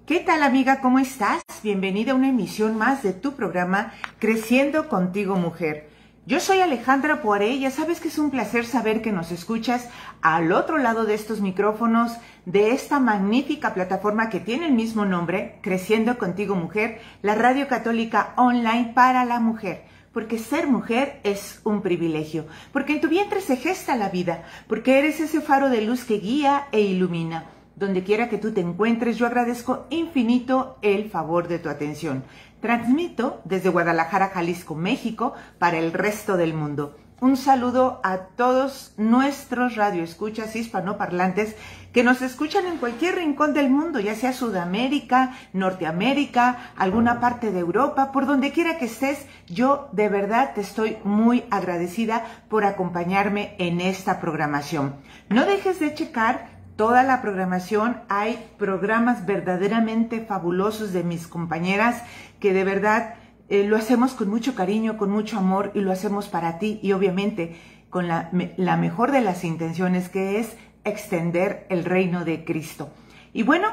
¿Qué tal, amiga? ¿Cómo estás? Bienvenida a una emisión más de tu programa Creciendo Contigo Mujer. Yo soy Alejandra Poiré, ya sabes que es un placer saber que nos escuchas al otro lado de estos micrófonos, de esta magnífica plataforma que tiene el mismo nombre, Creciendo Contigo Mujer, la radio católica online para la mujer. Porque ser mujer es un privilegio, porque en tu vientre se gesta la vida, porque eres ese faro de luz que guía e ilumina. Donde quiera que tú te encuentres, yo agradezco infinito el favor de tu atención. Transmito desde Guadalajara, Jalisco, México, para el resto del mundo. Un saludo a todos nuestros radioescuchas hispanoparlantes que nos escuchan en cualquier rincón del mundo, ya sea Sudamérica, Norteamérica, alguna parte de Europa, por donde quiera que estés. Yo de verdad te estoy muy agradecida por acompañarme en esta programación. No dejes de checar toda la programación. Hay programas verdaderamente fabulosos de mis compañeras que de verdad lo hacemos con mucho cariño, con mucho amor, y lo hacemos para ti y obviamente con la mejor de las intenciones, que es extender el reino de Cristo. Y bueno,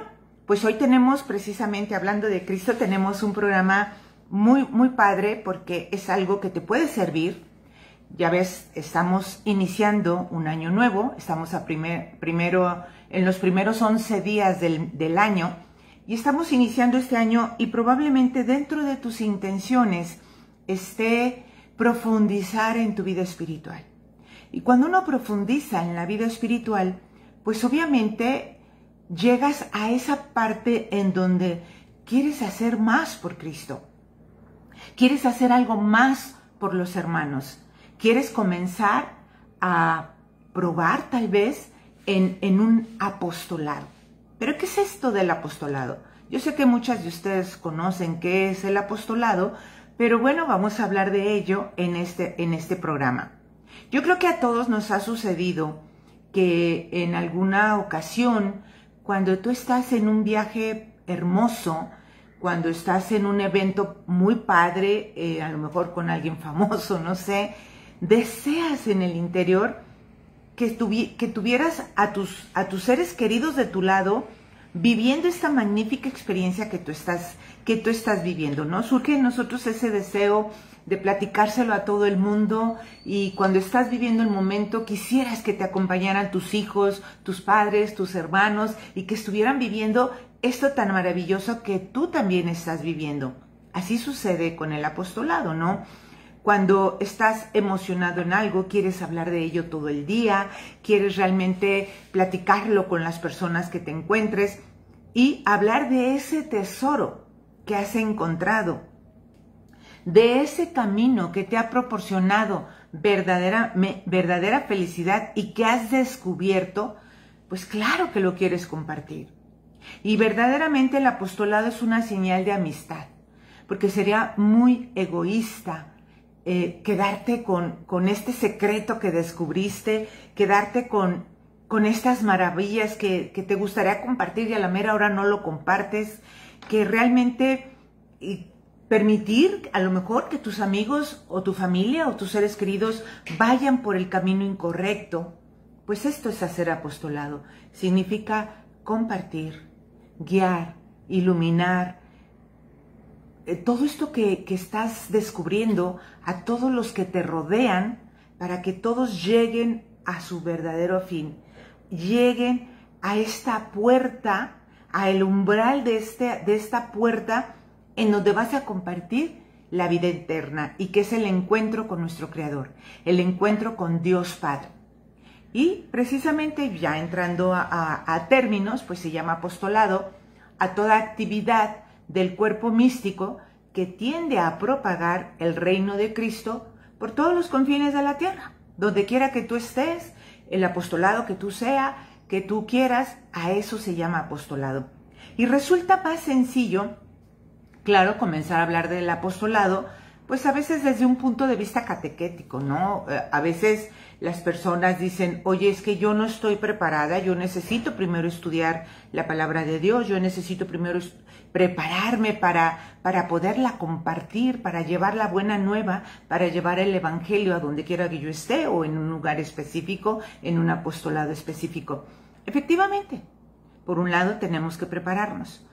pues hoy tenemos, precisamente hablando de Cristo, tenemos un programa muy padre, porque es algo que te puede servir. Ya ves, estamos iniciando un año nuevo, estamos en los primeros 11 días del año, y estamos iniciando este año, y probablemente dentro de tus intenciones esté profundizar en tu vida espiritual. Y cuando uno profundiza en la vida espiritual, pues obviamente llegas a esa parte en donde quieres hacer más por Cristo, quieres hacer algo más por los hermanos. Quieres comenzar a probar tal vez en un apostolado. ¿Pero qué es esto del apostolado? Yo sé que muchas de ustedes conocen qué es el apostolado, pero bueno, vamos a hablar de ello en este programa. Yo creo que a todos nos ha sucedido que en alguna ocasión, cuando tú estás en un viaje hermoso, cuando estás en un evento muy padre, a lo mejor con alguien famoso, no sé, deseas en el interior que tuvieras a tus seres queridos de tu lado viviendo esta magnífica experiencia que tú estás viviendo, ¿no? Surge en nosotros ese deseo de platicárselo a todo el mundo, y cuando estás viviendo el momento quisieras que te acompañaran tus hijos, tus padres, tus hermanos, y que estuvieran viviendo esto tan maravilloso que tú también estás viviendo. Así sucede con el apostolado, ¿no? Cuando estás emocionado en algo, quieres hablar de ello todo el día, quieres realmente platicarlo con las personas que te encuentres y hablar de ese tesoro que has encontrado, de ese camino que te ha proporcionado verdadera felicidad y que has descubierto. Pues claro que lo quieres compartir. Y verdaderamente el apostolado es una señal de amistad, porque sería muy egoísta quedarte con este secreto que descubriste, quedarte con estas maravillas que te gustaría compartir y a la mera hora no lo compartes, que realmente permitir a lo mejor que tus amigos o tu familia o tus seres queridos vayan por el camino incorrecto. Pues esto es hacer apostolado. Significa compartir, guiar, iluminar, todo esto que estás descubriendo a todos los que te rodean, para que todos lleguen a su verdadero fin, lleguen a esta puerta, a el umbral de esta puerta en donde vas a compartir la vida eterna, y que es el encuentro con nuestro Creador, el encuentro con Dios Padre. Y precisamente, ya entrando a términos, pues se llama apostolado a toda actividad del cuerpo místico que tiende a propagar el reino de Cristo por todos los confines de la tierra. Donde quiera que tú estés, el apostolado que tú quieras, a eso se llama apostolado. Y resulta más sencillo, claro, comenzar a hablar del apostolado, pues a veces desde un punto de vista catequético, ¿no? A veces las personas dicen, oye, es que yo no estoy preparada, yo necesito primero estudiar la palabra de Dios, yo necesito primero prepararme para poderla compartir, para llevar la buena nueva, para llevar el evangelio a donde quiera que yo esté, o en un lugar específico, en un apostolado específico. Efectivamente, por un lado tenemos que prepararnos,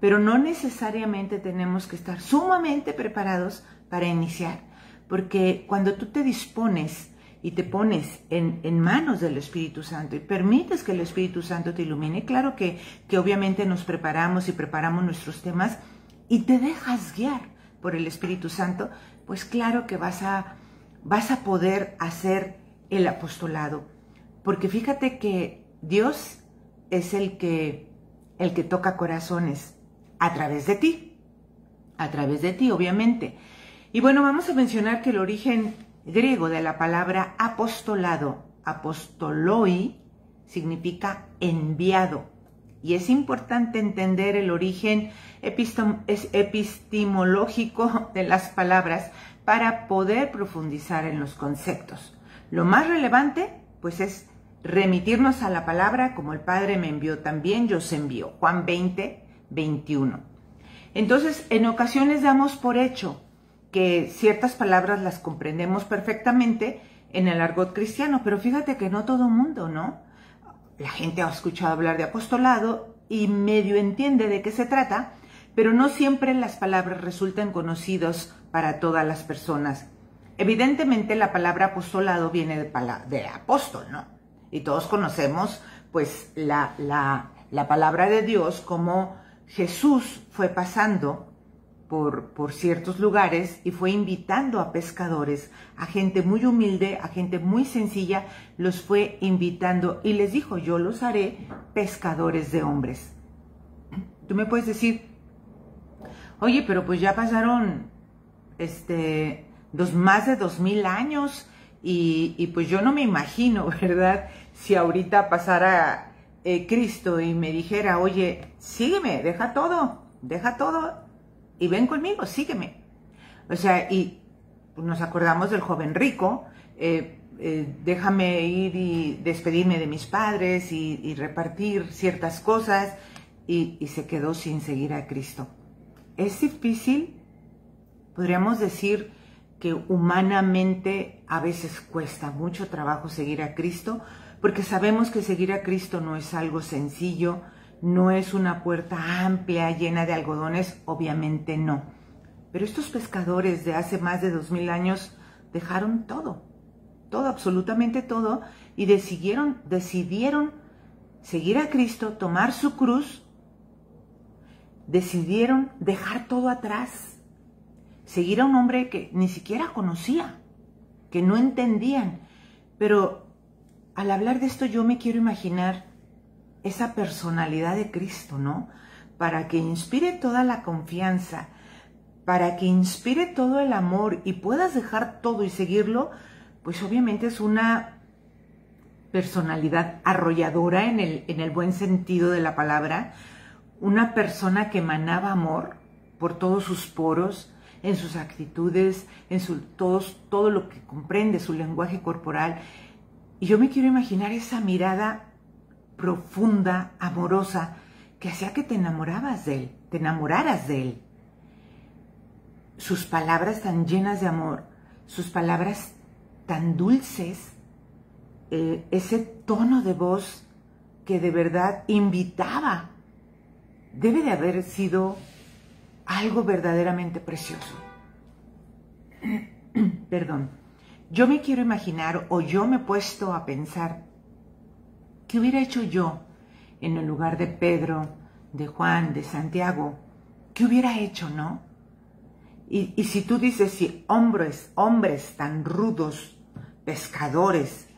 pero no necesariamente tenemos que estar sumamente preparados para iniciar, porque cuando tú te dispones y te pones en manos del Espíritu Santo y permites que el Espíritu Santo te ilumine, claro que obviamente nos preparamos y preparamos nuestros temas y te dejas guiar por el Espíritu Santo, pues claro que vas a poder hacer el apostolado. Porque fíjate que Dios es el que toca corazones a través de ti, obviamente. Y bueno, vamos a mencionar que el origen griego de la palabra apostolado, apostoloi, significa enviado. Y es importante entender el origen epistemológico de las palabras para poder profundizar en los conceptos. Lo más relevante, pues, es remitirnos a la palabra como el Padre me envió, también yo os envío. Juan 20, 21. Entonces, en ocasiones damos por hecho que ciertas palabras las comprendemos perfectamente en el argot cristiano, pero fíjate que no todo mundo, ¿no? La gente ha escuchado hablar de apostolado y medio entiende de qué se trata, pero no siempre las palabras resultan conocidas para todas las personas. Evidentemente la palabra apostolado viene de apóstol, ¿no? Y todos conocemos pues la palabra de Dios, como Jesús fue pasando por ciertos lugares y fue invitando a pescadores, a gente muy humilde, a gente muy sencilla, los fue invitando y les dijo: yo los haré pescadores de hombres. Tú me puedes decir: oye, pero pues ya pasaron más de 2000 años y pues yo no me imagino, ¿verdad? Si ahorita pasara Cristo y me dijera: oye, sígueme, deja todo y ven conmigo, sígueme. O sea, y nos acordamos del joven rico, déjame ir y despedirme de mis padres y repartir ciertas cosas, y se quedó sin seguir a Cristo. Es difícil, podríamos decir que humanamente a veces cuesta mucho trabajo seguir a Cristo, porque sabemos que seguir a Cristo no es algo sencillo, no es una puerta amplia, llena de algodones, obviamente no. Pero estos pescadores de hace más de 2000 años dejaron todo, absolutamente todo, y decidieron seguir a Cristo, tomar su cruz, decidieron dejar todo atrás, seguir a un hombre que ni siquiera conocía, que no entendían. Pero al hablar de esto yo me quiero imaginar esa personalidad de Cristo, ¿no? Para que inspire toda la confianza, para que inspire todo el amor y puedas dejar todo y seguirlo, pues obviamente es una personalidad arrolladora en el buen sentido de la palabra, una persona que emanaba amor por todos sus poros, en sus actitudes, en todo lo que comprende, su lenguaje corporal. Y yo me quiero imaginar esa mirada profunda, amorosa, que hacía que te enamoraras de él. Sus palabras tan llenas de amor, sus palabras tan dulces, ese tono de voz que de verdad invitaba, debe de haber sido algo verdaderamente precioso. Perdón. Yo me quiero imaginar, o yo me he puesto a pensar, ¿qué hubiera hecho yo en el lugar de Pedro, de Juan, de Santiago? ¿Qué hubiera hecho, no? Y si tú dices, si hombres tan rudos, pescadores,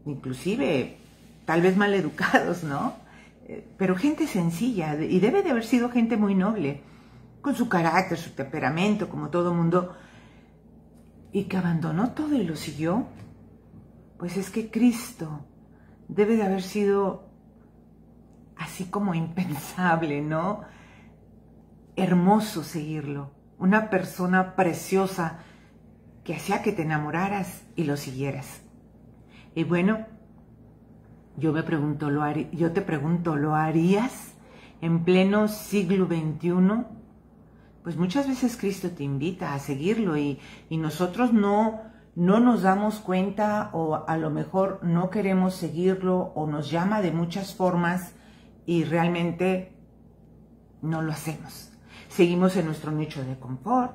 inclusive tal vez maleducados, ¿no? Pero gente sencilla, y debe de haber sido gente muy noble, con su carácter, su temperamento, como todo mundo, y que abandonó todo y lo siguió, pues es que Cristo debe de haber sido así como impensable, ¿no? Hermoso seguirlo, una persona preciosa que hacía que te enamoraras y lo siguieras. Y bueno, yo te pregunto, ¿lo harías en pleno siglo XXI? Pues muchas veces Cristo te invita a seguirlo y nosotros no nos damos cuenta, o a lo mejor no queremos seguirlo, o nos llama de muchas formas y realmente no lo hacemos. Seguimos en nuestro nicho de confort,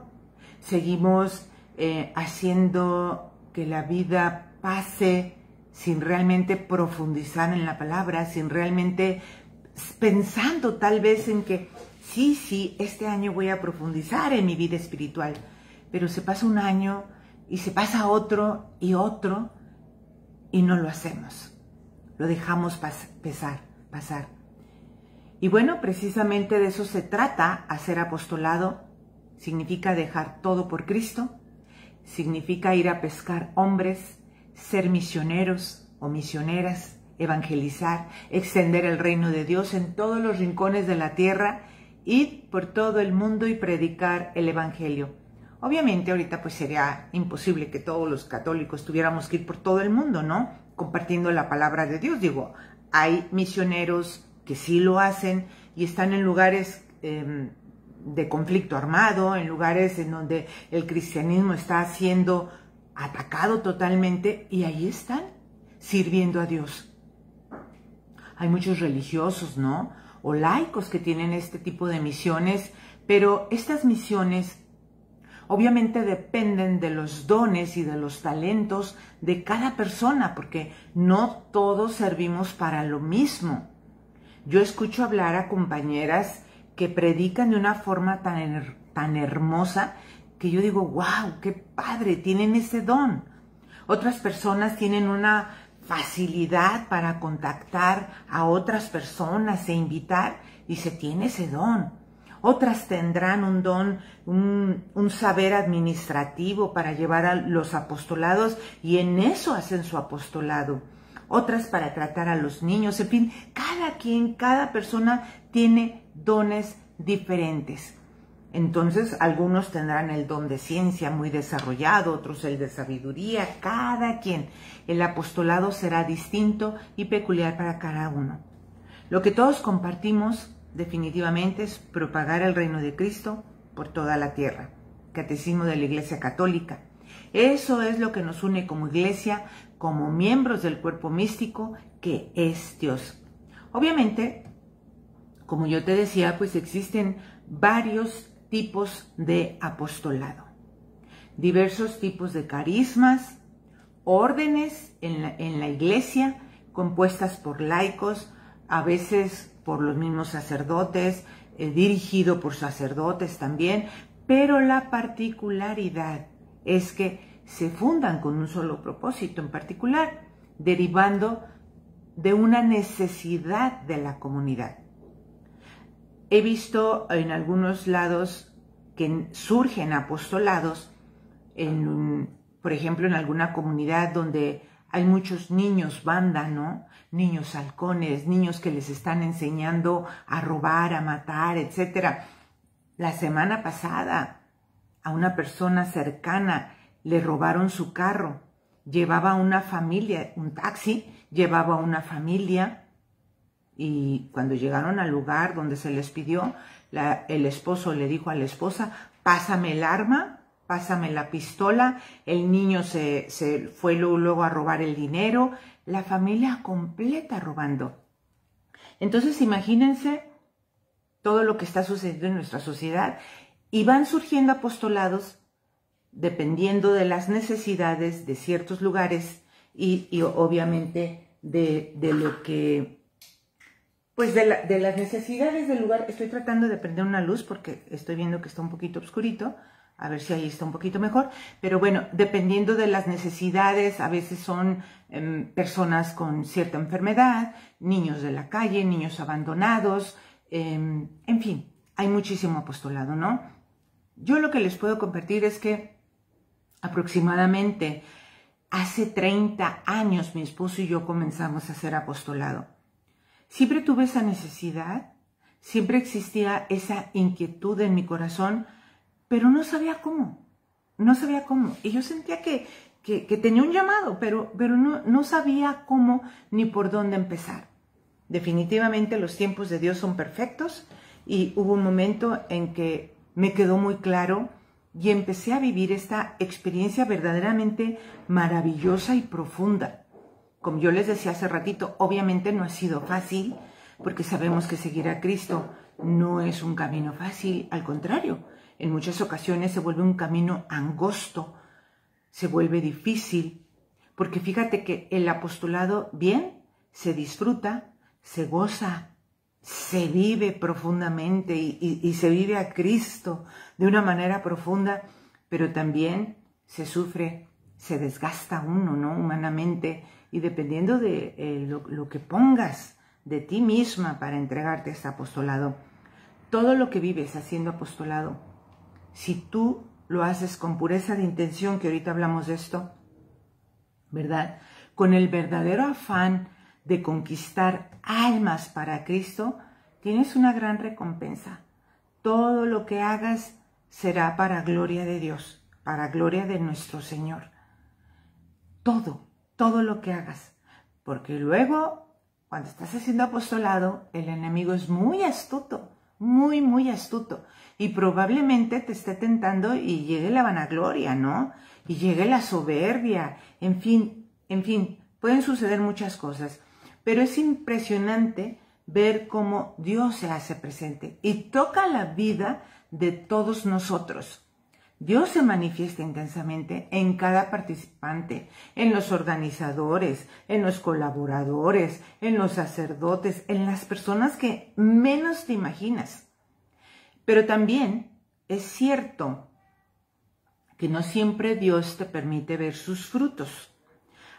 seguimos haciendo que la vida pase sin realmente profundizar en la palabra, sin realmente pensando tal vez en que sí, este año voy a profundizar en mi vida espiritual, pero se pasa un año y se pasa otro y no lo hacemos, lo dejamos pasar. Y bueno, precisamente de eso se trata. Hacer apostolado significa dejar todo por Cristo, significa ir a pescar hombres, ser misioneros o misioneras, evangelizar, extender el reino de Dios en todos los rincones de la tierra, ir por todo el mundo y predicar el evangelio. Obviamente ahorita pues sería imposible que todos los católicos tuviéramos que ir por todo el mundo, ¿no? Compartiendo la palabra de Dios. Digo, hay misioneros que sí lo hacen y están en lugares de conflicto armado, en lugares en donde el cristianismo está siendo atacado totalmente, y ahí están sirviendo a Dios. Hay muchos religiosos, ¿no? O laicos que tienen este tipo de misiones, pero estas misiones obviamente dependen de los dones y de los talentos de cada persona, porque no todos servimos para lo mismo. Yo escucho hablar a compañeras que predican de una forma tan hermosa que yo digo, wow, qué padre, tienen ese don. Otras personas tienen una facilidad para contactar a otras personas e invitar, y se tiene ese don. Otras tendrán un don, un saber administrativo para llevar a los apostolados, y en eso hacen su apostolado. Otras para tratar a los niños. En fin, cada persona tiene dones diferentes. Entonces, algunos tendrán el don de ciencia muy desarrollado, otros el de sabiduría, cada quien. El apostolado será distinto y peculiar para cada uno. Lo que todos compartimos definitivamente es propagar el reino de Cristo por toda la tierra. Catecismo de la Iglesia Católica. Eso es lo que nos une como iglesia, como miembros del cuerpo místico que es Dios. Obviamente, como yo te decía, pues existen varios tipos de apostolado, diversos tipos de carismas, órdenes en la iglesia, compuestas por laicos, a veces por los mismos sacerdotes, dirigido por sacerdotes también, pero la particularidad es que se fundan con un solo propósito en particular, derivando de una necesidad de la comunidad. He visto en algunos lados que surgen apostolados, por ejemplo, en alguna comunidad donde hay muchos niños banda, ¿no? Niños halcones, niños que les están enseñando a robar, a matar, etc. La semana pasada a una persona cercana le robaron su carro, llevaba una familia, un taxi, llevaba una familia, y cuando llegaron al lugar donde se les pidió, el esposo le dijo a la esposa, pásame el arma, pásame la pistola. El niño se fue luego a robar el dinero, la familia completa robando. Entonces imagínense todo lo que está sucediendo en nuestra sociedad, y van surgiendo apostolados dependiendo de las necesidades de ciertos lugares y obviamente de lo que, pues de las necesidades del lugar. Estoy tratando de prender una luz porque estoy viendo que está un poquito oscurito, a ver si ahí está un poquito mejor, pero bueno, dependiendo de las necesidades, a veces son personas con cierta enfermedad, niños de la calle, niños abandonados, en fin, hay muchísimo apostolado, ¿no? Yo lo que les puedo compartir es que aproximadamente hace 30 años mi esposo y yo comenzamos a hacer apostolado. Siempre tuve esa necesidad, siempre existía esa inquietud en mi corazón, pero no sabía cómo, Y yo sentía que tenía un llamado, pero no sabía cómo ni por dónde empezar. Definitivamente los tiempos de Dios son perfectos, y hubo un momento en que me quedó muy claro y empecé a vivir esta experiencia verdaderamente maravillosa y profunda. Como yo les decía hace ratito, obviamente no ha sido fácil, porque sabemos que seguir a Cristo no es un camino fácil, al contrario, en muchas ocasiones se vuelve un camino angosto, se vuelve difícil, porque fíjate que el apostolado bien se disfruta, se goza, se vive profundamente y se vive a Cristo de una manera profunda, pero también se sufre, se desgasta uno, ¿no? Humanamente, y dependiendo de lo que pongas de ti misma para entregarte a este apostolado, todo lo que vives haciendo apostolado, si tú lo haces con pureza de intención, que ahorita hablamos de esto, ¿verdad? Con el verdadero afán de conquistar almas para Cristo, tienes una gran recompensa. Todo lo que hagas será para gloria de Dios, para gloria de nuestro Señor. Todo lo que hagas. Porque luego, cuando estás haciendo apostolado, el enemigo es muy astuto, muy astuto. Y probablemente te esté tentando y llegue la vanagloria, ¿no? Y llegue la soberbia. En fin, pueden suceder muchas cosas. Pero es impresionante ver cómo Dios se hace presente y toca la vida de todos nosotros. Dios se manifiesta intensamente en cada participante, en los organizadores, en los colaboradores, en los sacerdotes, en las personas que menos te imaginas. Pero también es cierto que no siempre Dios te permite ver sus frutos.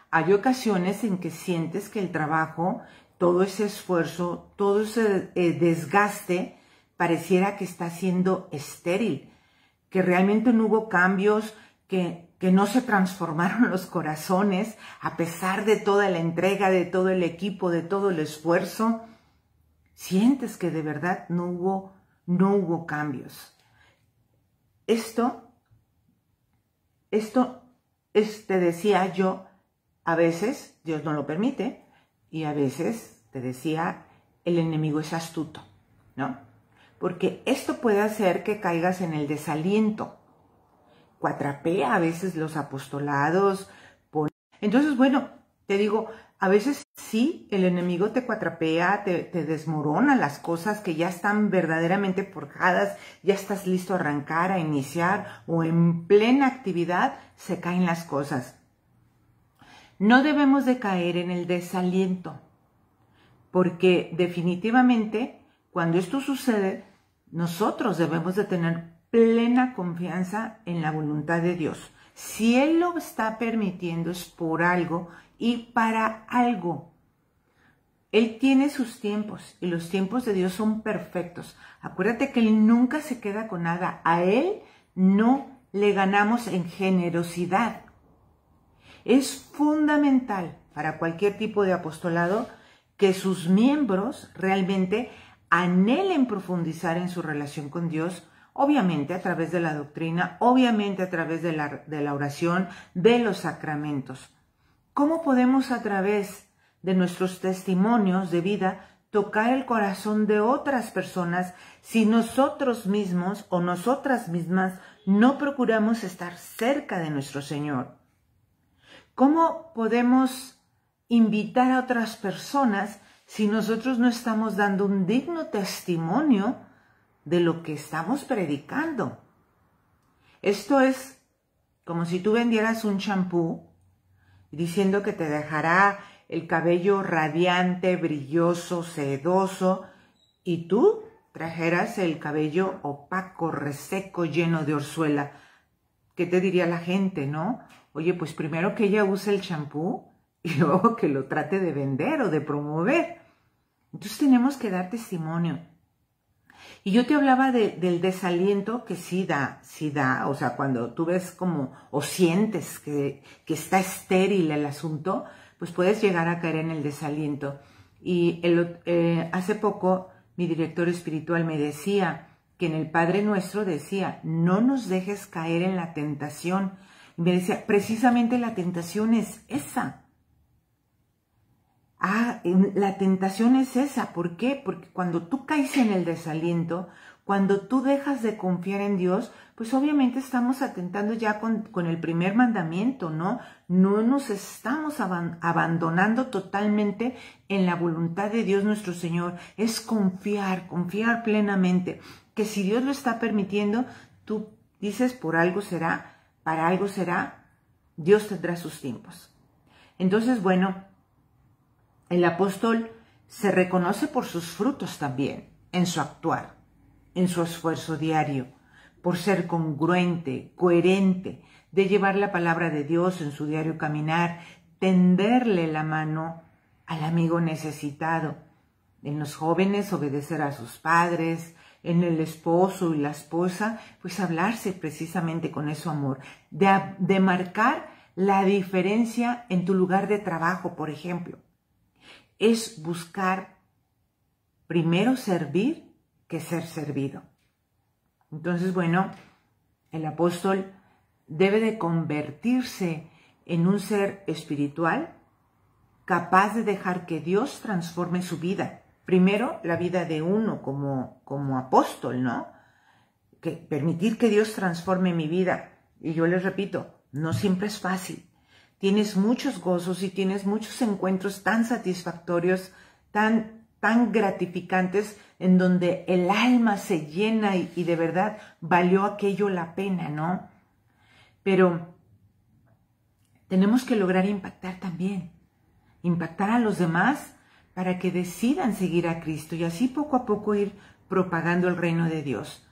Hay ocasiones en que sientes que el trabajo, todo ese esfuerzo, todo ese desgaste, pareciera que está siendo estéril, que realmente no hubo cambios, que no se transformaron los corazones a pesar de toda la entrega, de todo el equipo, de todo el esfuerzo. Sientes que de verdad no hubo cambios. Esto te decía yo, a veces Dios no lo permite y a veces, te decía, el enemigo es astuto, ¿no? Porque esto puede hacer que caigas en el desaliento. Cuatrapea a veces los apostolados. Entonces, bueno, te digo, a veces sí, el enemigo te cuatrapea, te desmorona las cosas que ya están verdaderamente forjadas, ya estás listo a arrancar, a iniciar, o en plena actividad se caen las cosas. No debemos de caer en el desaliento, porque definitivamente cuando esto sucede, nosotros debemos de tener plena confianza en la voluntad de Dios. Si Él lo está permitiendo es por algo y para algo. Él tiene sus tiempos y los tiempos de Dios son perfectos. Acuérdate que Él nunca se queda con nada. A Él no le ganamos en generosidad. Es fundamental para cualquier tipo de apostolado que sus miembros realmente anhelen profundizar en su relación con Dios, obviamente a través de la doctrina, obviamente a través de la oración, de los sacramentos. ¿Cómo podemos a través de nuestros testimonios de vida tocar el corazón de otras personas si nosotros mismos o nosotras mismas no procuramos estar cerca de nuestro Señor? ¿Cómo podemos invitar a otras personas si nosotros no estamos dando un digno testimonio de lo que estamos predicando? Esto es como si tú vendieras un champú diciendo que te dejará el cabello radiante, brilloso, sedoso, y tú trajeras el cabello opaco, reseco, lleno de orzuela. ¿Qué te diría la gente, no? Oye, pues primero que ella use el champú y luego que lo trate de vender o de promover. Entonces tenemos que dar testimonio. Y yo te hablaba del desaliento que sí da, o sea, cuando tú ves como, o sientes que está estéril el asunto, pues puedes llegar a caer en el desaliento. Y hace poco mi director espiritual me decía que en el Padre Nuestro decía, no nos dejes caer en la tentación. Y me decía, precisamente la tentación es esa. La tentación es esa. ¿Por qué? Porque cuando tú caes en el desaliento, cuando tú dejas de confiar en Dios, pues obviamente estamos atentando ya con el primer mandamiento, ¿no? No nos estamos abandonando totalmente en la voluntad de Dios nuestro Señor. Es confiar plenamente. Que si Dios lo está permitiendo, tú dices, por algo será, para algo será, Dios tendrá sus tiempos. Entonces, bueno, el apóstol se reconoce por sus frutos también, en su actuar, en su esfuerzo diario, por ser congruente, coherente, de llevar la palabra de Dios en su diario caminar, tenderle la mano al amigo necesitado. En los jóvenes, obedecer a sus padres, en el esposo y la esposa, pues hablarse precisamente con ese amor, de marcar la diferencia en tu lugar de trabajo, por ejemplo. Es buscar primero servir que ser servido. Entonces, bueno, el apóstol debe de convertirse en un ser espiritual capaz de dejar que Dios transforme su vida. Primero, la vida de uno como apóstol, ¿no? Permitir que Dios transforme mi vida. Y yo les repito, no siempre es fácil. Tienes muchos gozos y tienes muchos encuentros tan satisfactorios, tan gratificantes, en donde el alma se llena y de verdad valió aquello la pena, ¿no? Pero tenemos que lograr impactar también, impactar a los demás para que decidan seguir a Cristo y así poco a poco ir propagando el reino de Dios.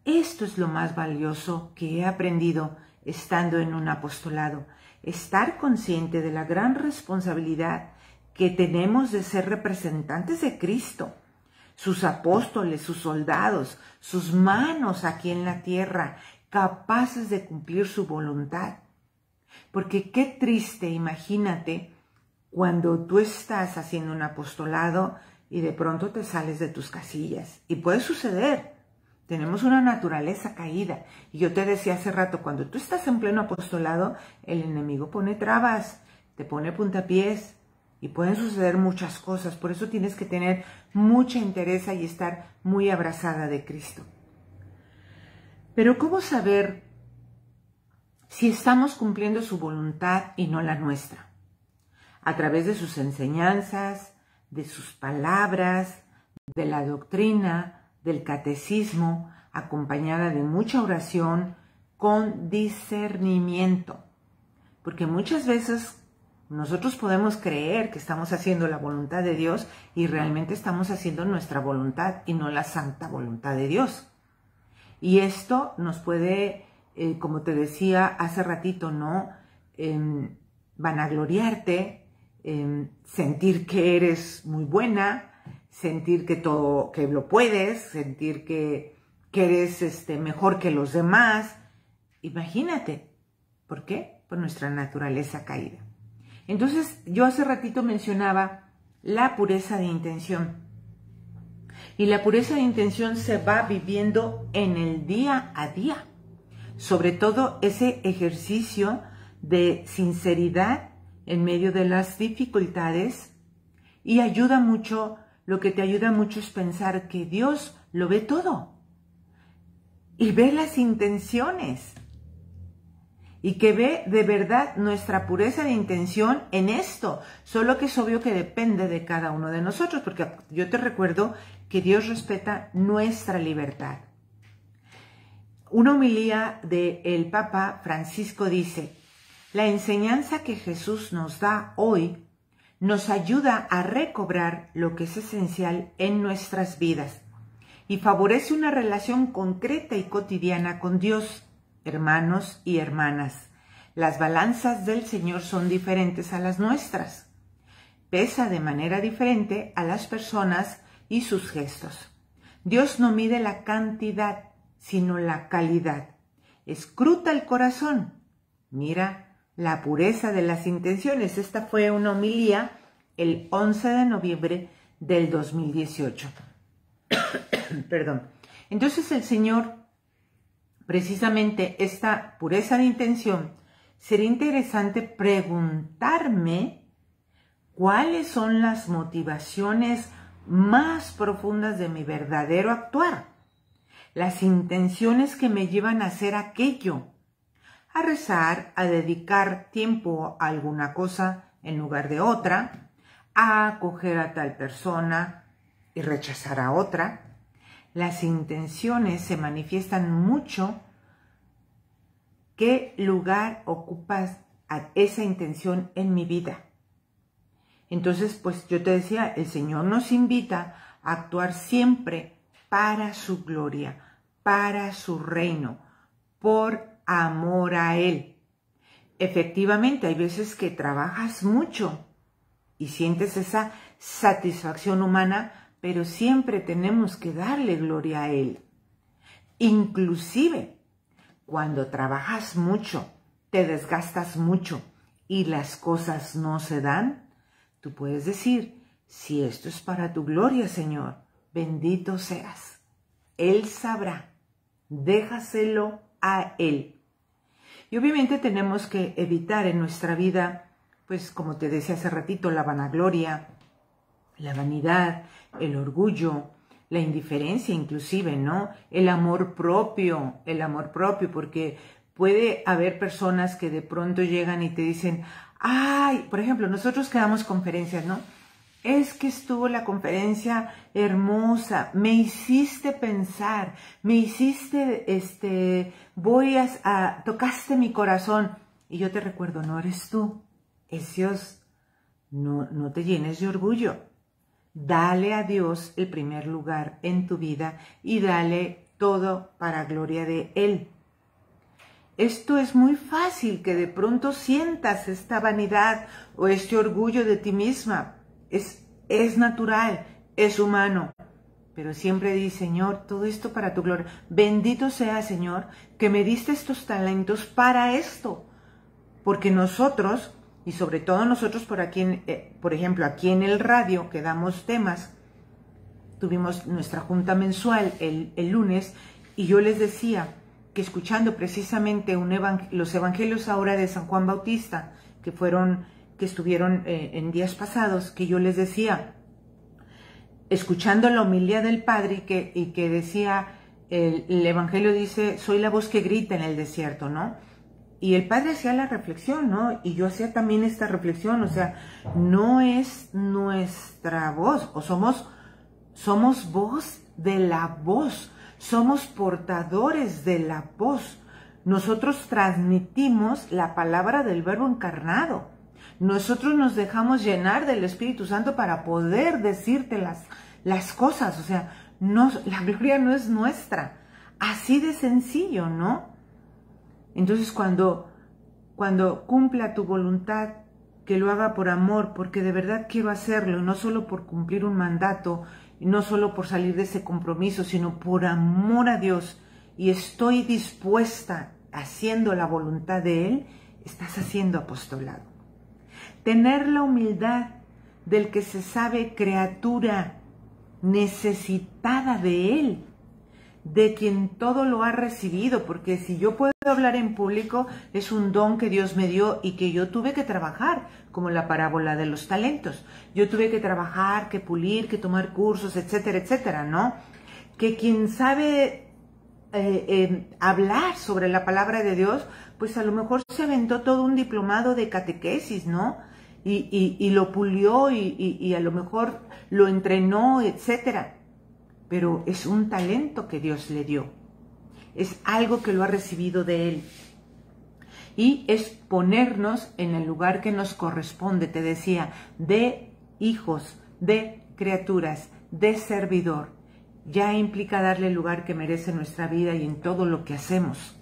Esto es lo más valioso que he aprendido estando en un apostolado. Estar consciente de la gran responsabilidad que tenemos de ser representantes de Cristo, sus apóstoles, sus soldados, sus manos aquí en la tierra, capaces de cumplir su voluntad. Porque qué triste, imagínate, cuando tú estás haciendo un apostolado y de pronto te sales de tus casillas. Y puede suceder. Tenemos una naturaleza caída. Y yo te decía hace rato, cuando tú estás en pleno apostolado, el enemigo pone trabas, te pone puntapiés y pueden suceder muchas cosas. Por eso tienes que tener mucha entereza y estar muy abrazada de Cristo. Pero ¿cómo saber si estamos cumpliendo su voluntad y no la nuestra? A través de sus enseñanzas, de sus palabras, de la doctrina, del catecismo, acompañada de mucha oración, con discernimiento. Porque muchas veces nosotros podemos creer que estamos haciendo la voluntad de Dios y realmente estamos haciendo nuestra voluntad y no la santa voluntad de Dios. Y esto nos puede, como te decía hace ratito, ¿no? Vanagloriarte, sentir que eres muy buena, sentir que lo puedes, sentir que eres mejor que los demás. Imagínate. ¿Por qué? Por nuestra naturaleza caída. Entonces, yo hace ratito mencionaba la pureza de intención. Y la pureza de intención se va viviendo en el día a día. Sobre todo ese ejercicio de sinceridad en medio de las dificultades. Y ayuda mucho, lo que te ayuda mucho es pensar que Dios lo ve todo. Y ve las intenciones. Y que ve de verdad nuestra pureza de intención en esto. Solo que es obvio que depende de cada uno de nosotros, porque yo te recuerdo que Dios respeta nuestra libertad. Una homilía del Papa Francisco dice: la enseñanza que Jesús nos da hoy nos ayuda a recobrar lo que es esencial en nuestras vidas y favorece una relación concreta y cotidiana con Dios. Hermanos y hermanas, las balanzas del Señor son diferentes a las nuestras. Pesa de manera diferente a las personas y sus gestos. Dios no mide la cantidad, sino la calidad. Escruta el corazón. Mira la pureza de las intenciones. Esta fue una homilía el 11 de noviembre del 2018. Perdón. Entonces el Señor, precisamente esta pureza de intención, sería interesante preguntarme ¿Cuáles son las motivaciones más profundas de mi verdadero actuar? Las intenciones que me llevan a hacer aquello, a rezar, a dedicar tiempo a alguna cosa en lugar de otra, a acoger a tal persona y rechazar a otra. Las intenciones se manifiestan mucho. ¿Qué lugar ocupas a esa intención en mi vida? Entonces, pues yo te decía, el Señor nos invita a actuar siempre para su gloria, para su reino, por amor a Él. Efectivamente, hay veces que trabajas mucho y sientes esa satisfacción humana, pero siempre tenemos que darle gloria a Él. Inclusive, cuando trabajas mucho, te desgastas mucho y las cosas no se dan, tú puedes decir, si esto es para tu gloria, Señor, bendito seas. Él sabrá, déjaselo a Él. Y obviamente tenemos que evitar en nuestra vida, pues como te decía hace ratito, la vanagloria, la vanidad, el orgullo, la indiferencia inclusive, ¿no? El amor propio, porque puede haber personas que de pronto llegan y te dicen, ay, por ejemplo, nosotros que damos conferencias, ¿no? Es que estuvo la conferencia hermosa, me hiciste pensar, me hiciste, tocaste mi corazón. Y yo te recuerdo, no eres tú, es Dios. No te llenes de orgullo. Dale a Dios el primer lugar en tu vida y dale todo para gloria de Él. Esto es muy fácil, que de pronto sientas esta vanidad o este orgullo de ti misma. Es natural, es humano, pero siempre di, Señor, todo esto para tu gloria. Bendito sea, Señor, que me diste estos talentos para esto, porque nosotros, y sobre todo nosotros por aquí, por ejemplo, aquí en el radio que damos temas, tuvimos nuestra junta mensual el lunes, y yo les decía que escuchando precisamente los evangelios ahora de San Juan Bautista, que estuvieron en días pasados, que yo les decía, escuchando la homilía del Padre y que decía, el Evangelio dice, soy la voz que grita en el desierto, ¿no? Y el Padre hacía la reflexión, ¿no? Y yo hacía también esta reflexión, o sea, no es nuestra voz, o somos voz de la voz, somos portadores de la voz. Nosotros transmitimos la palabra del Verbo encarnado. Nosotros nos dejamos llenar del Espíritu Santo para poder decirte las cosas. O sea, la gloria no es nuestra. Así de sencillo, ¿no? Entonces, cuando cumpla tu voluntad, que lo haga por amor, porque de verdad quiero hacerlo, y no solo por cumplir un mandato, y no solo por salir de ese compromiso, sino por amor a Dios, y estoy dispuesta haciendo la voluntad de Él, estás haciendo apostolado. Tener la humildad del que se sabe criatura necesitada de Él, de quien todo lo ha recibido, porque si yo puedo hablar en público es un don que Dios me dio y que yo tuve que trabajar, como la parábola de los talentos. Yo tuve que trabajar, que pulir, que tomar cursos, etcétera, etcétera, ¿no? Que quien sabe hablar sobre la palabra de Dios, pues a lo mejor se aventó todo un diplomado de catequesis, ¿no? Y lo pulió y a lo mejor lo entrenó, etcétera. Pero es un talento que Dios le dio. Es algo que lo ha recibido de Él. Y es ponernos en el lugar que nos corresponde, te decía, de hijos, de criaturas, de servidor. Ya implica darle el lugar que merece nuestra vida y en todo lo que hacemos.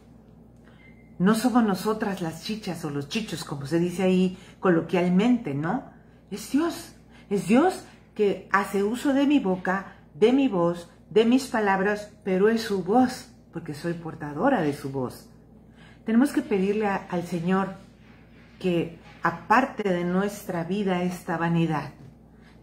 No somos nosotras las chichas o los chichos, como se dice ahí coloquialmente, ¿no? Es Dios que hace uso de mi boca, de mi voz, de mis palabras, pero es su voz, porque soy portadora de su voz. Tenemos que pedirle al Señor que aparte de nuestra vida esta vanidad,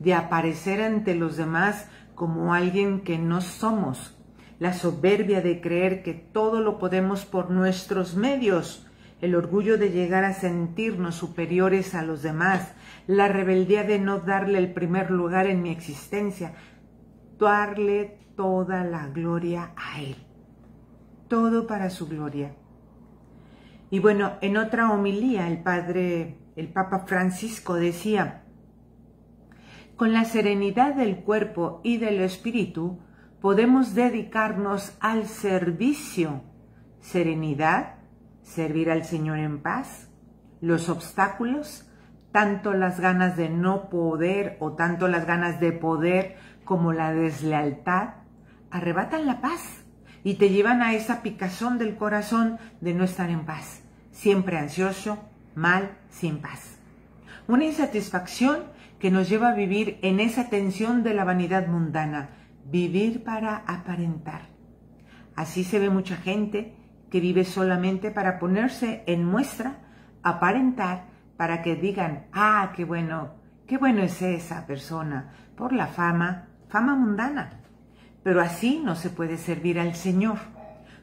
de aparecer ante los demás como alguien que no somos, la soberbia de creer que todo lo podemos por nuestros medios, el orgullo de llegar a sentirnos superiores a los demás, la rebeldía de no darle el primer lugar en mi existencia, darle toda la gloria a Él, todo para su gloria. Y bueno, en otra homilía el Papa Francisco decía: con la serenidad del cuerpo y del espíritu podemos dedicarnos al servicio. Serenidad, servir al Señor en paz. Los obstáculos, tanto las ganas de no poder o tanto las ganas de poder como la deslealtad, arrebatan la paz y te llevan a esa picazón del corazón de no estar en paz, siempre ansioso, mal, sin paz. Una insatisfacción que nos lleva a vivir en esa tensión de la vanidad mundana, vivir para aparentar. Así se ve mucha gente que vive solamente para ponerse en muestra, aparentar, para que digan: ah, qué bueno es esa persona, por la fama mundana. Pero así no se puede servir al Señor.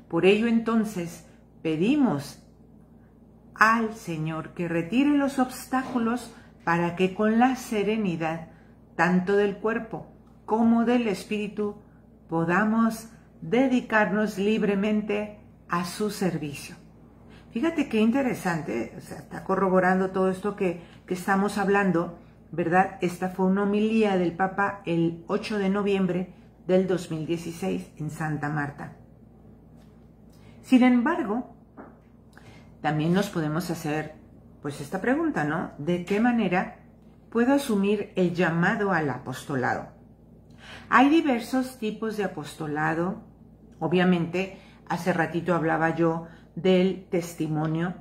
Por ello entonces pedimos al Señor que retire los obstáculos para que con la serenidad, tanto del cuerpo como del espíritu, podamos dedicarnos libremente a su servicio. Fíjate qué interesante, o sea, está corroborando todo esto que estamos hablando, ¿verdad? Esta fue una homilía del Papa el 8 de noviembre del 2016 en Santa Marta. Sin embargo, también nos podemos hacer pues esta pregunta, ¿no? ¿De qué manera puedo asumir el llamado al apostolado? Hay diversos tipos de apostolado. Obviamente, hace ratito hablaba yo del testimonio,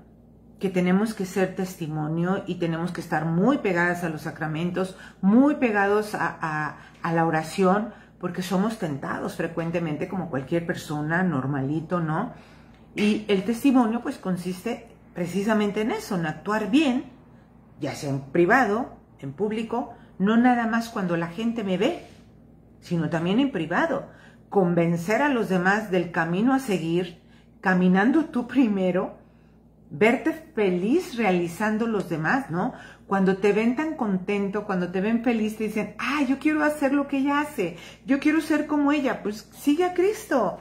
que tenemos que ser testimonio y tenemos que estar muy pegadas a los sacramentos, muy pegados a la oración, porque somos tentados frecuentemente como cualquier persona, normalito, ¿no? Y el testimonio pues consiste precisamente en eso, en actuar bien, ya sea en privado, en público, no nada más cuando la gente me ve, sino también en privado, convencer a los demás del camino a seguir, caminando tú primero, verte feliz realizando los demás, ¿no? Cuando te ven tan contento, cuando te ven feliz, te dicen: ah, yo quiero hacer lo que ella hace, yo quiero ser como ella. Pues sigue a Cristo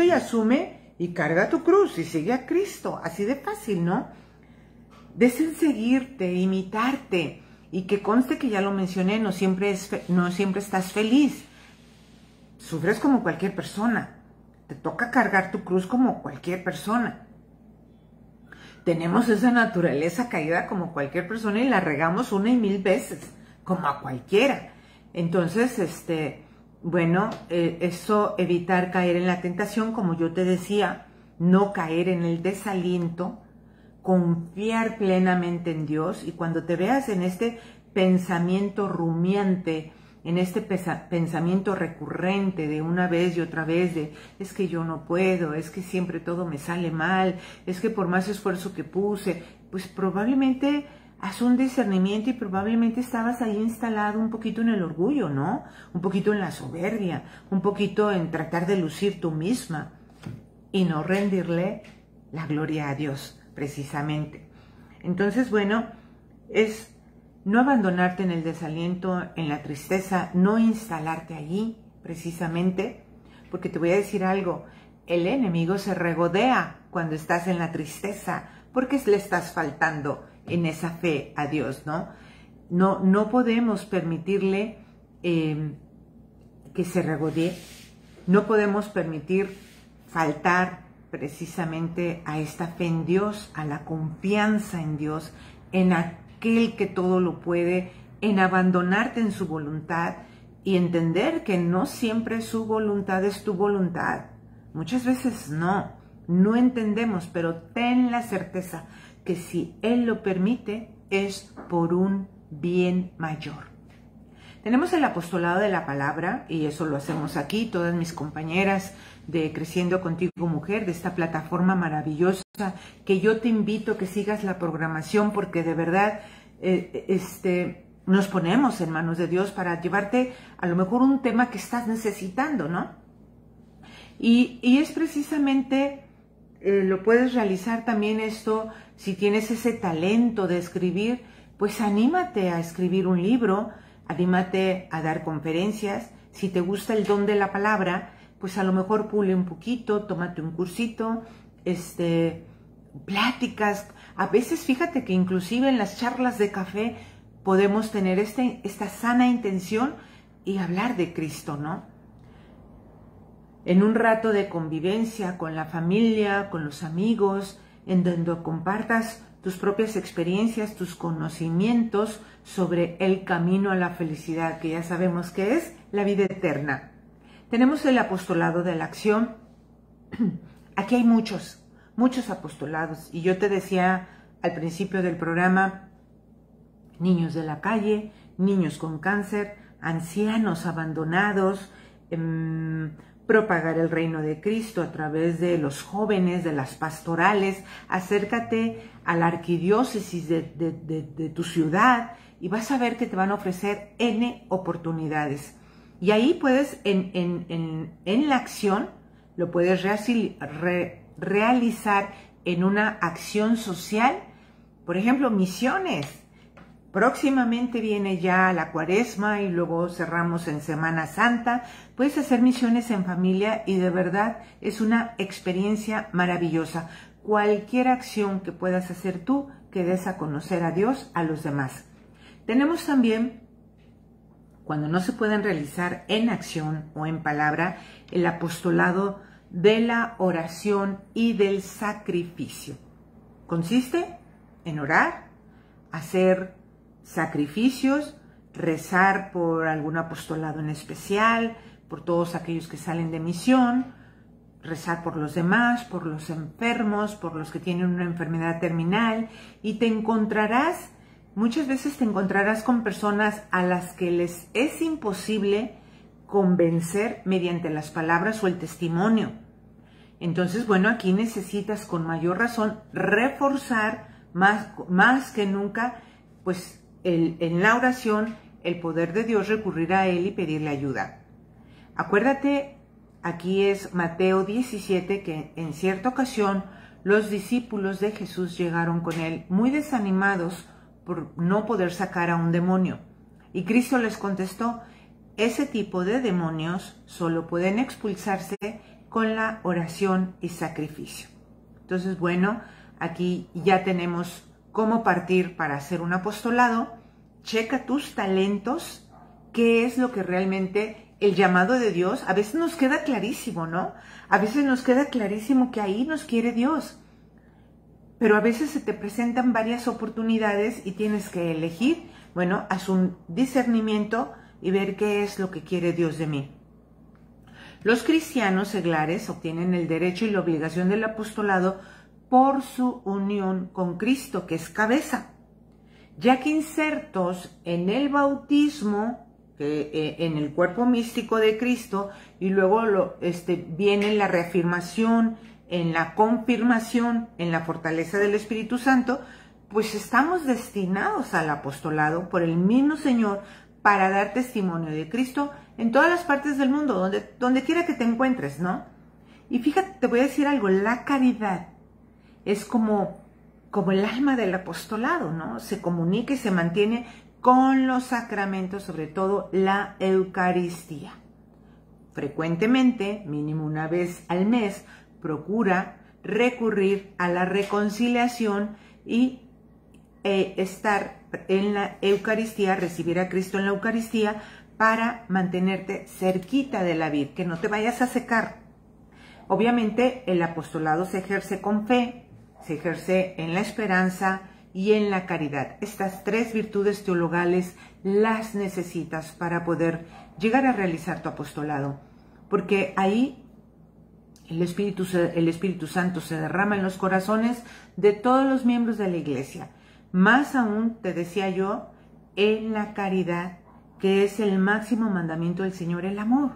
y asume y carga tu cruz y sigue a Cristo, así de fácil, ¿no? Deseen seguirte, imitarte, y que conste que ya lo mencioné, no siempre estás feliz, sufres como cualquier persona, te toca cargar tu cruz como cualquier persona. Tenemos esa naturaleza caída como cualquier persona y la regamos 1 y 1000 veces, como a cualquiera. Entonces, eso, evitar caer en la tentación, como yo te decía, no caer en el desaliento, confiar plenamente en Dios, y cuando te veas en este pensamiento rumiante, en este pensamiento recurrente de una vez y otra vez de: es que yo no puedo, es que siempre todo me sale mal, es que por más esfuerzo que puse, pues probablemente haz un discernimiento y probablemente estabas ahí instalado un poquito en el orgullo, ¿no? Un poquito en la soberbia, un poquito en tratar de lucir tú misma y no rendirle la gloria a Dios, precisamente. Entonces, bueno, es no abandonarte en el desaliento, en la tristeza, no instalarte allí, precisamente, porque te voy a decir algo: el enemigo se regodea cuando estás en la tristeza, porque le estás faltando en esa fe a Dios, ¿no? No podemos permitirle que se regodee, no podemos permitir faltar precisamente a esta fe en Dios, a la confianza en Dios, en aquel que todo lo puede, en abandonarte en su voluntad y entender que no siempre su voluntad es tu voluntad. Muchas veces no entendemos, pero ten la certeza que si Él lo permite es por un bien mayor. Tenemos el apostolado de la palabra y eso lo hacemos aquí, todas mis compañeras de Creciendo Contigo Mujer, de esta plataforma maravillosa, que yo te invito a que sigas la programación, porque de verdad nos ponemos en manos de Dios para llevarte a lo mejor un tema que estás necesitando, ¿no? Y es precisamente lo puedes realizar también esto, si tienes ese talento de escribir, pues anímate a escribir un libro, anímate a dar conferencias. Si te gusta el don de la palabra, pues a lo mejor pule un poquito, tómate un cursito, pláticas. A veces fíjate que inclusive en las charlas de café podemos tener esta sana intención y hablar de Cristo, ¿no? En un rato de convivencia con la familia, con los amigos, en donde compartas tus propias experiencias, tus conocimientos sobre el camino a la felicidad, que ya sabemos que es la vida eterna. Tenemos el apostolado de la acción. Aquí hay muchos apostolados. Y yo te decía al principio del programa, niños de la calle, niños con cáncer, ancianos abandonados, propagar el reino de Cristo a través de los jóvenes, de las pastorales. Acércate a la arquidiócesis de tu ciudad y vas a ver que te van a ofrecer N oportunidades. Y ahí puedes, en la acción, lo puedes realizar en una acción social. Por ejemplo, misiones. Próximamente viene ya la Cuaresma y luego cerramos en Semana Santa. Puedes hacer misiones en familia y de verdad es una experiencia maravillosa. Cualquier acción que puedas hacer tú, que des a conocer a Dios a los demás. Tenemos también, cuando no se pueden realizar en acción o en palabra, el apostolado de la oración y del sacrificio. Consiste en orar, hacer sacrificios, rezar por algún apostolado en especial, por todos aquellos que salen de misión, rezar por los demás, por los enfermos, por los que tienen una enfermedad terminal, y muchas veces te encontrarás con personas a las que les es imposible convencer mediante las palabras o el testimonio. Entonces, bueno, aquí necesitas con mayor razón reforzar más que nunca, pues, en la oración, el poder de Dios, recurrir a Él y pedirle ayuda. Acuérdate, aquí es Mateo 17, que en cierta ocasión los discípulos de Jesús llegaron con Él muy desanimados por no poder sacar a un demonio. Y Cristo les contestó, ese tipo de demonios solo pueden expulsarse con la oración y sacrificio. Entonces, bueno, aquí ya tenemos cómo partir para hacer un apostolado. Checa tus talentos, qué es lo que realmente el llamado de Dios. A veces nos queda clarísimo, ¿no? A veces nos queda clarísimo que ahí nos quiere Dios. Pero a veces se te presentan varias oportunidades y tienes que elegir. Bueno, haz un discernimiento y ver qué es lo que quiere Dios de mí. Los cristianos seglares obtienen el derecho y la obligación del apostolado por su unión con Cristo, que es cabeza, ya que insertos en el bautismo, en el cuerpo místico de Cristo, y luego viene la reafirmación, en la confirmación, en la fortaleza del Espíritu Santo, pues estamos destinados al apostolado por el mismo Señor para dar testimonio de Cristo en todas las partes del mundo, donde quiera que te encuentres, ¿no? Y fíjate, te voy a decir algo, la caridad es como el alma del apostolado, ¿no? Se comunica y se mantiene con los sacramentos, sobre todo la Eucaristía. Frecuentemente, mínimo una vez al mes, procura recurrir a la reconciliación y estar en la Eucaristía, recibir a Cristo en la Eucaristía para mantenerte cerquita de la vid, que no te vayas a secar. Obviamente el apostolado se ejerce con fe, se ejerce en la esperanza y en la caridad. Estas tres virtudes teologales las necesitas para poder llegar a realizar tu apostolado, porque ahí el Espíritu Santo se derrama en los corazones de todos los miembros de la Iglesia. Más aún, te decía yo, en la caridad, que es el máximo mandamiento del Señor, el amor.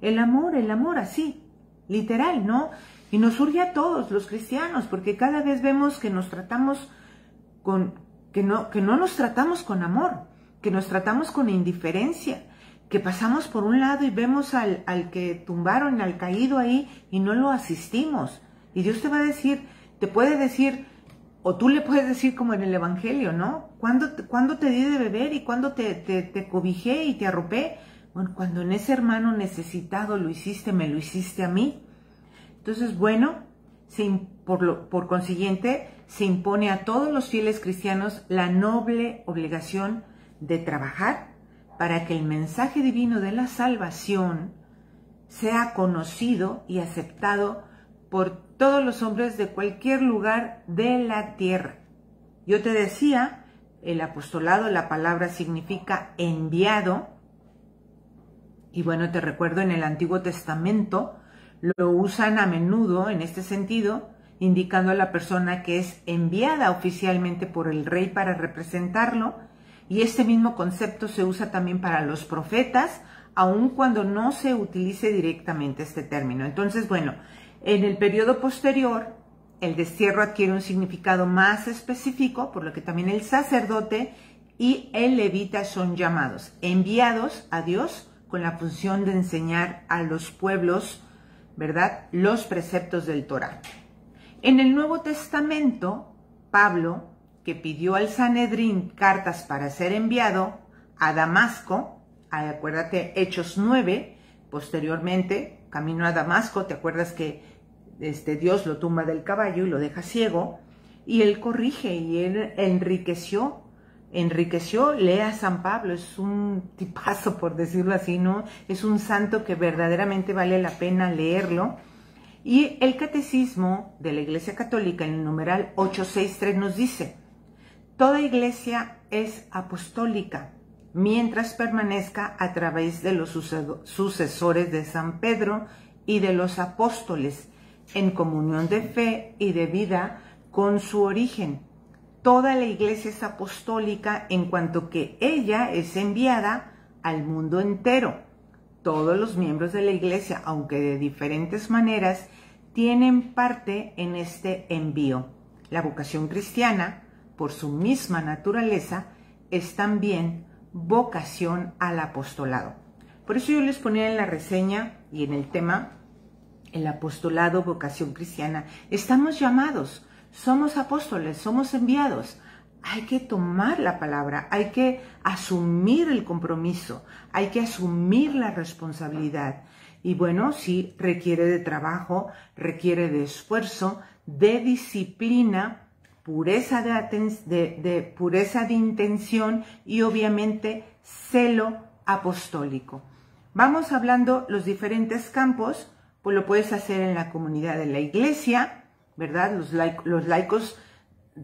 El amor, así, literal, ¿no? Y nos surge a todos los cristianos, porque cada vez vemos que nos tratamos que no nos tratamos con amor, que nos tratamos con indiferencia, que pasamos por un lado y vemos al que tumbaron, al caído ahí, y no lo asistimos. Y Dios te va a decir, te puede decir, o tú le puedes decir como en el Evangelio, ¿no? ¿Cuándo te di de beber y cuándo te cobijé y te arropé? Bueno, cuando en ese hermano necesitado lo hiciste, me lo hiciste a mí. Entonces, bueno, por consiguiente, se impone a todos los fieles cristianos la noble obligación de trabajar para que el mensaje divino de la salvación sea conocido y aceptado por todos los hombres de cualquier lugar de la tierra. Yo te decía, el apostolado, la palabra significa enviado, y bueno, te recuerdo, en el Antiguo Testamento lo usan a menudo en este sentido, indicando a la persona que es enviada oficialmente por el rey para representarlo, y este mismo concepto se usa también para los profetas, aun cuando no se utilice directamente este término. Entonces, bueno, en el periodo posterior, el destierro adquiere un significado más específico, por lo que también el sacerdote y el levita son llamados, enviados a Dios con la función de enseñar a los pueblos, ¿verdad?, los preceptos del Torá. En el Nuevo Testamento, Pablo, que pidió al Sanedrín cartas para ser enviado a Damasco, acuérdate, Hechos 9, posteriormente, camino a Damasco, ¿te acuerdas que Dios lo tumba del caballo y lo deja ciego? Y él corrige y él enriqueció, lea a San Pablo, es un tipazo, por decirlo así, ¿no? Es un santo que verdaderamente vale la pena leerlo. Y el Catecismo de la Iglesia Católica, en el numeral 863, nos dice: toda iglesia es apostólica, mientras permanezca a través de los sucesores de San Pedro y de los apóstoles, en comunión de fe y de vida con su origen. Toda la iglesia es apostólica en cuanto que ella es enviada al mundo entero. Todos los miembros de la iglesia, aunque de diferentes maneras, tienen parte en este envío. La vocación cristiana, por su misma naturaleza, es también vocación al apostolado. Por eso yo les ponía en la reseña y en el tema, el apostolado, vocación cristiana. Estamos llamados, somos apóstoles, somos enviados. Hay que tomar la palabra, hay que asumir el compromiso, hay que asumir la responsabilidad. Y bueno, sí, requiere de trabajo, requiere de esfuerzo, de disciplina, pureza de intención y obviamente celo apostólico. Vamos hablando los diferentes campos, pues lo puedes hacer en la comunidad de la iglesia, ¿verdad? Los laicos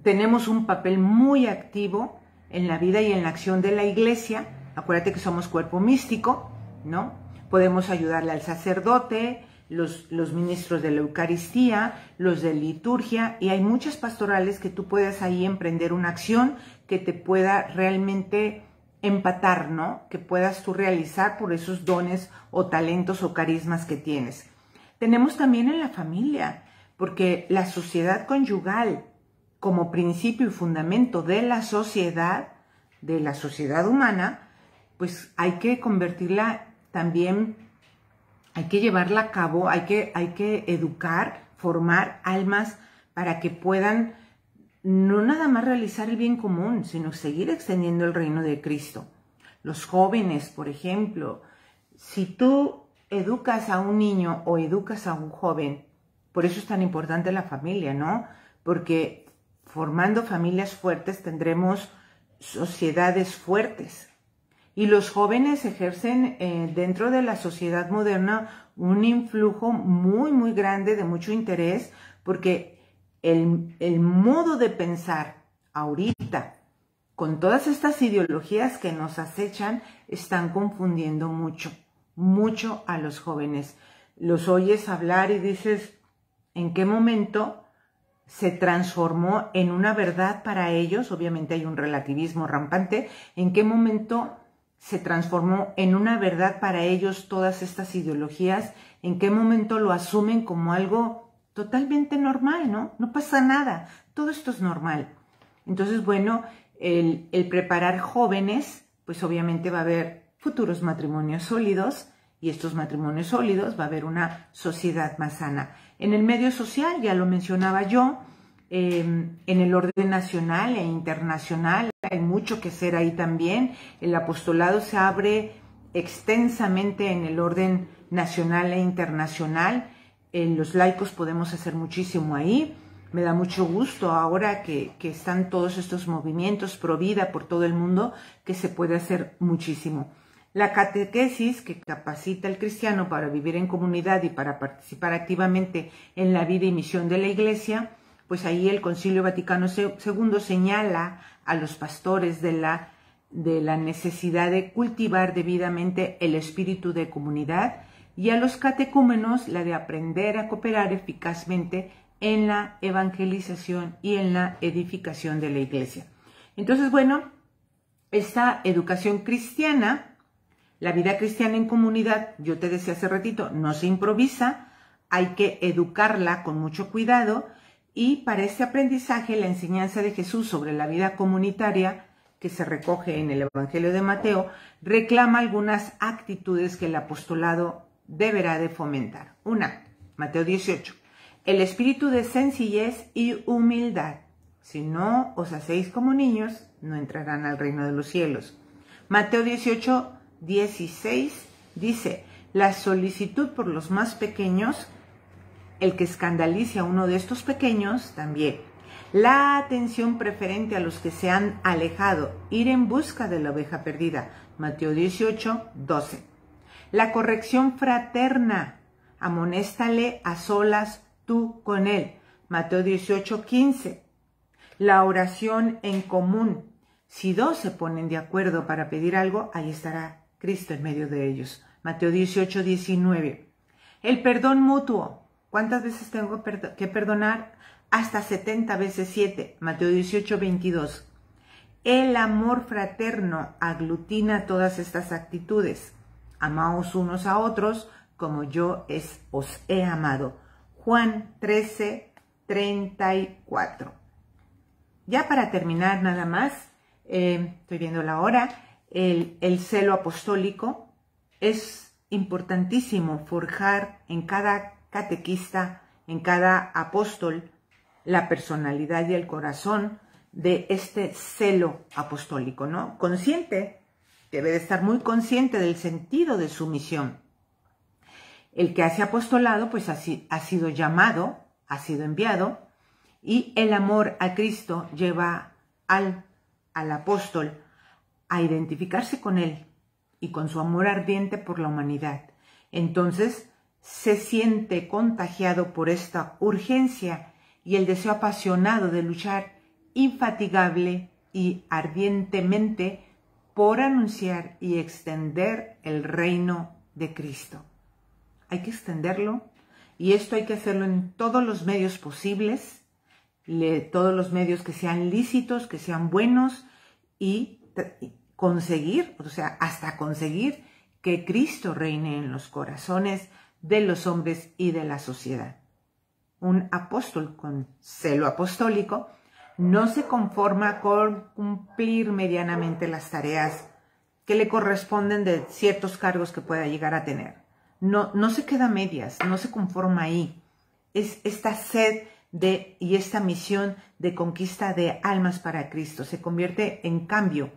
tenemos un papel muy activo en la vida y en la acción de la iglesia. Acuérdate que somos cuerpo místico, ¿no? Podemos ayudarle al sacerdote, los ministros de la Eucaristía, los de liturgia, y hay muchas pastorales que tú puedes ahí emprender una acción que te pueda realmente empatar, ¿no? Que puedas tú realizar por esos dones o talentos o carismas que tienes. Tenemos también en la familia, porque la sociedad conyugal, como principio y fundamento de la sociedad humana, pues hay que convertirla también, hay que llevarla a cabo, hay que educar, formar almas para que puedan no nada más realizar el bien común, sino seguir extendiendo el reino de Cristo. Los jóvenes, por ejemplo, si tú educas a un niño o educas a un joven, por eso es tan importante la familia, ¿no? Porque formando familias fuertes tendremos sociedades fuertes. Y los jóvenes ejercen dentro de la sociedad moderna un influjo muy, muy grande, de mucho interés, porque el modo de pensar ahorita, con todas estas ideologías que nos acechan, están confundiendo mucho a los jóvenes. Los oyes hablar y dices, ¿en qué momento se transformó en una verdad para ellos? Obviamente hay un relativismo rampante. ¿En qué momento se transformó en una verdad para ellos todas estas ideologías? ¿En qué momento lo asumen como algo totalmente normal, ¿no? No pasa nada, todo esto es normal. Entonces, bueno, el preparar jóvenes, pues obviamente va a haber futuros matrimonios sólidos y estos matrimonios sólidos, va a haber una sociedad más sana. En el medio social, ya lo mencionaba yo, en el orden nacional e internacional hay mucho que hacer ahí también. El apostolado se abre extensamente en el orden nacional e internacional. Los laicos podemos hacer muchísimo ahí. Me da mucho gusto ahora que están todos estos movimientos pro vida por todo el mundo, que se puede hacer muchísimo. La catequesis, que capacita al cristiano para vivir en comunidad y para participar activamente en la vida y misión de la Iglesia, pues ahí el Concilio Vaticano II señala a los pastores de la necesidad de cultivar debidamente el espíritu de comunidad, y a los catecúmenos la de aprender a cooperar eficazmente en la evangelización y en la edificación de la Iglesia. Entonces, bueno, esta educación cristiana, la vida cristiana en comunidad, yo te decía hace ratito, no se improvisa, hay que educarla con mucho cuidado, y para este aprendizaje la enseñanza de Jesús sobre la vida comunitaria, que se recoge en el Evangelio de Mateo, reclama algunas actitudes que el apostolado deberá de fomentar. Una, Mateo 18, el espíritu de sencillez y humildad. Si no os hacéis como niños, no entrarán al reino de los cielos. Mateo 18, 16 dice, la solicitud por los más pequeños, el que escandalice a uno de estos pequeños, también. La atención preferente a los que se han alejado, ir en busca de la oveja perdida. Mateo 18, 12. La corrección fraterna, amonéstale a solas tú con él. Mateo 18, 15. La oración en común. Si dos se ponen de acuerdo para pedir algo, ahí estará Cristo en medio de ellos. Mateo 18, 19. El perdón mutuo. ¿Cuántas veces tengo que perdonar? Hasta 70 veces 7. Mateo 18, 22. El amor fraterno aglutina todas estas actitudes. Amaos unos a otros como yo os he amado. Juan 13, 34. Ya para terminar nada más, estoy viendo la hora, el celo apostólico. Es importantísimo forjar en cada catequista, en cada apóstol, la personalidad y el corazón de este celo apostólico, ¿no? Consciente, debe de estar muy consciente del sentido de su misión. El que hace apostolado, pues así ha sido llamado, ha sido enviado, y el amor a Cristo lleva al apóstol a identificarse con él y con su amor ardiente por la humanidad. Entonces, se siente contagiado por esta urgencia y el deseo apasionado de luchar infatigable y ardientemente por anunciar y extender el reino de Cristo. Hay que extenderlo, y esto hay que hacerlo en todos los medios posibles, todos los medios que sean lícitos, que sean buenos, y conseguir, o sea, hasta conseguir que Cristo reine en los corazones de los hombres y de la sociedad. Un apóstol con celo apostólico no se conforma con cumplir medianamente las tareas que le corresponden de ciertos cargos que pueda llegar a tener. No se queda a medias, no se conforma ahí. Es esta sed y esta misión de conquista de almas para Cristo. Se convierte en cambio,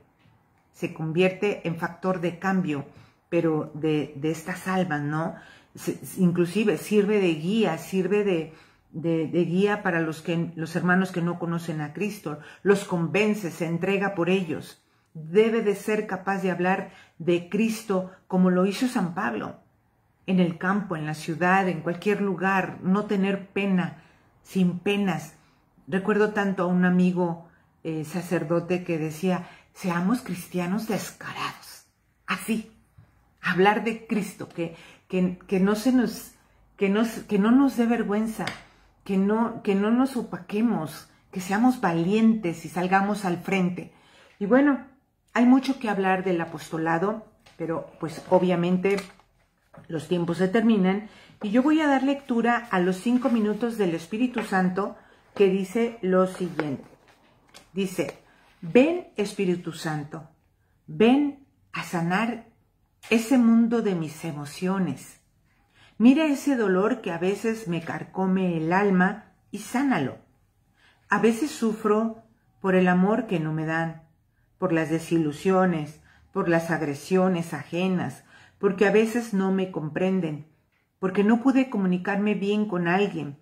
se convierte en factor de cambio, pero de estas almas, ¿no? Inclusive sirve de guía, sirve de guía para los hermanos que no conocen a Cristo, los convence, se entrega por ellos. Debe de ser capaz de hablar de Cristo como lo hizo San Pablo, en el campo, en la ciudad, en cualquier lugar, no tener pena, sin penas. Recuerdo tanto a un amigo sacerdote que decía, seamos cristianos descarados, así, hablar de Cristo, que no nos dé vergüenza, que no nos opaquemos, que seamos valientes y salgamos al frente. Y bueno, hay mucho que hablar del apostolado, pero pues obviamente los tiempos se terminan, y yo voy a dar lectura a los 5 minutos del Espíritu Santo, que dice lo siguiente. Dice, ven Espíritu Santo, ven a sanar ese mundo de mis emociones. Mira ese dolor que a veces me carcome el alma y sánalo. A veces sufro por el amor que no me dan, por las desilusiones, por las agresiones ajenas, porque a veces no me comprenden, porque no pude comunicarme bien con alguien,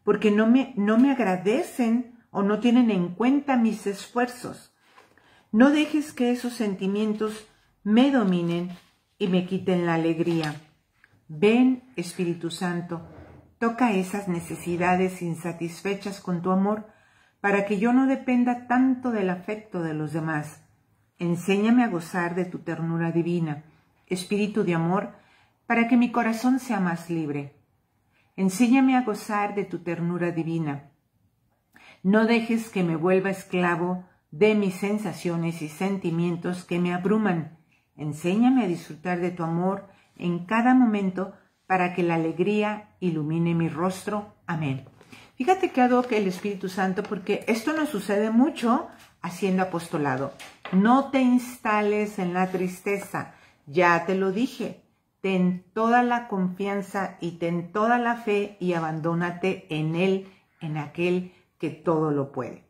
porque no me agradecen o no tienen en cuenta mis esfuerzos. No dejes que esos sentimientos me dominen y me quiten la alegría. Ven, Espíritu Santo, toca esas necesidades insatisfechas con tu amor, para que yo no dependa tanto del afecto de los demás. Enséñame a gozar de tu ternura divina, Espíritu de amor, para que mi corazón sea más libre. Enséñame a gozar de tu ternura divina. No dejes que me vuelva esclavo de mis sensaciones y sentimientos que me abruman. Enséñame a disfrutar de tu amor en cada momento para que la alegría ilumine mi rostro. Amén. Fíjate que adoro el Espíritu Santo, porque esto nos sucede mucho haciendo apostolado. No te instales en la tristeza, ya te lo dije. Ten toda la confianza y ten toda la fe y abandónate en Él, en aquel que todo lo puede.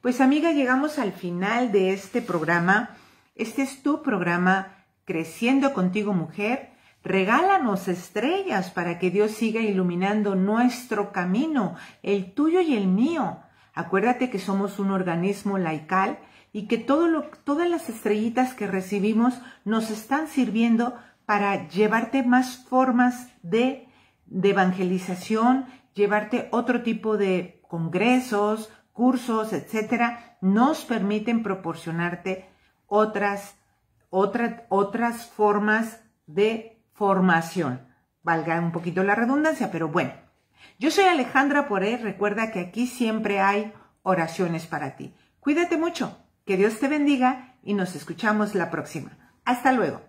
Pues amiga, llegamos al final de este programa. Este es tu programa Creciendo Contigo Mujer. Regálanos estrellas para que Dios siga iluminando nuestro camino, el tuyo y el mío. Acuérdate que somos un organismo laical y que todas las estrellitas que recibimos nos están sirviendo para llevarte más formas de evangelización, llevarte otro tipo de congresos, cursos, etcétera. Nos permiten proporcionarte otras formas de formación, valga un poquito la redundancia, pero bueno. Yo soy Alejandra Poré, recuerda que aquí siempre hay oraciones para ti. Cuídate mucho, que Dios te bendiga y nos escuchamos la próxima. Hasta luego.